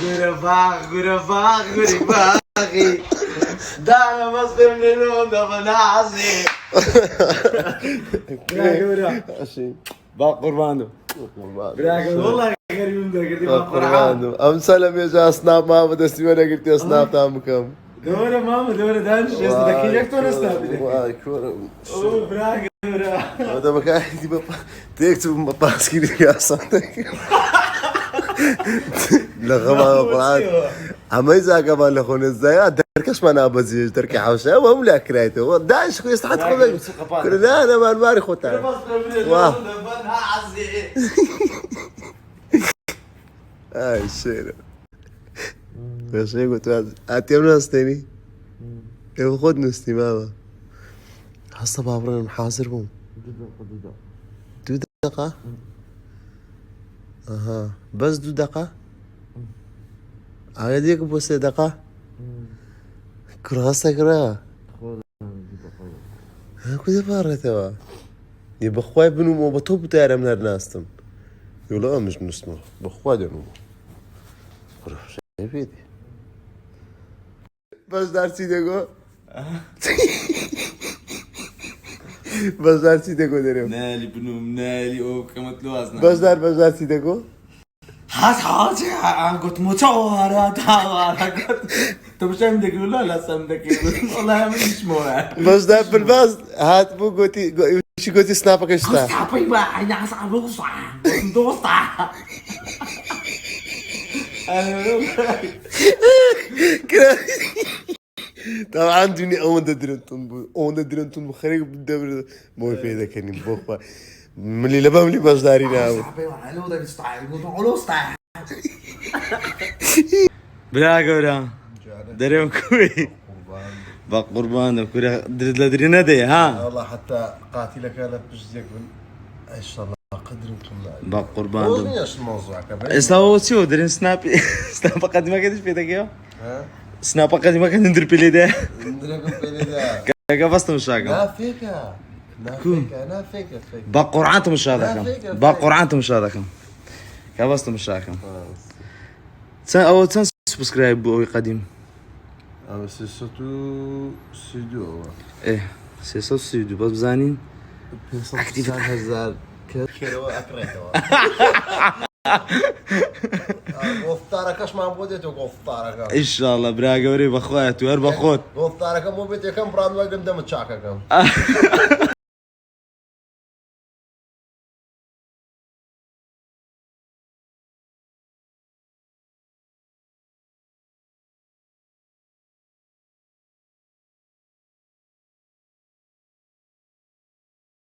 غرباغي دعنا مصدر من الهدى فنعزي باق قربانو والله غريب ده قلت باق قربانو ام سلام يا جا سناب ما بدي استوي قلت يا سناب تامكم دورة ماما دورة دانش بس ذكي يكتور استابيل واي كورة اوه براغ هذا مكان دي بابا تكتب مباسكي يا صدق لا غما قرآن اما اذا كمان لخون ازاي تركش ما نابزي تركي حوشه وهم لا كرايته داعش كويس حتى قبل لا انا ما ماري خوتا واه اي شيء بس هيك قلت اتيم ناستني خد نستي ماما حاسه بابرنا محاصرهم دو دقة اها بس دو دقة هذيك بس دقة كراسة كرا كده بارتوا يبخواي بنو مو بطوب تارا من الناستم يقولوا مش نسمع بخواي دنو شايفيدي بس درسي دقو بس درسي دقو دريم نالي بنو نالي او كما تلوازنا بس درسي دقو هات قلت متوارا تاوارا طب مش عم دك لا سمدك والله مش موعد بس ده بالباز هات بو قوتي شو قوتي سنابك اشتا صاحبي بقى انا صاحبي دوستا كده طبعا دوني اون درنتون بخريج بالدبر مو في ذا كان بوخ ملي لبا ملي باش دارينا بلا قورا دريم كوي باق قربان كورا درينا دي ها والله حتى قاتلك انا بجدك ان شاء الله قدرتم باق قربان وزنيش الموضوع كمان استوى شو درين سناب سناب قديمه كده في دقيقه ها سناب قديمه كان ندير بيلي ده ندرك بين ده كاكا بس مش شاكا لا فيك فيك باق قرعان مش هذا باق قرعان مش هذا كم كبست مش شاكا سان او سان سبسكرايب بوي قديم اه سي سوتو سيدو ايه سي سو سيدو بس بزانين اكتيف هزار كيلو اكريتو غفتارك ما بوديتو غفتارك ان شاء الله براقه وري بخوات وير بخوت غفتارك مو بيتي كم براد وقدم دم تشاكا كم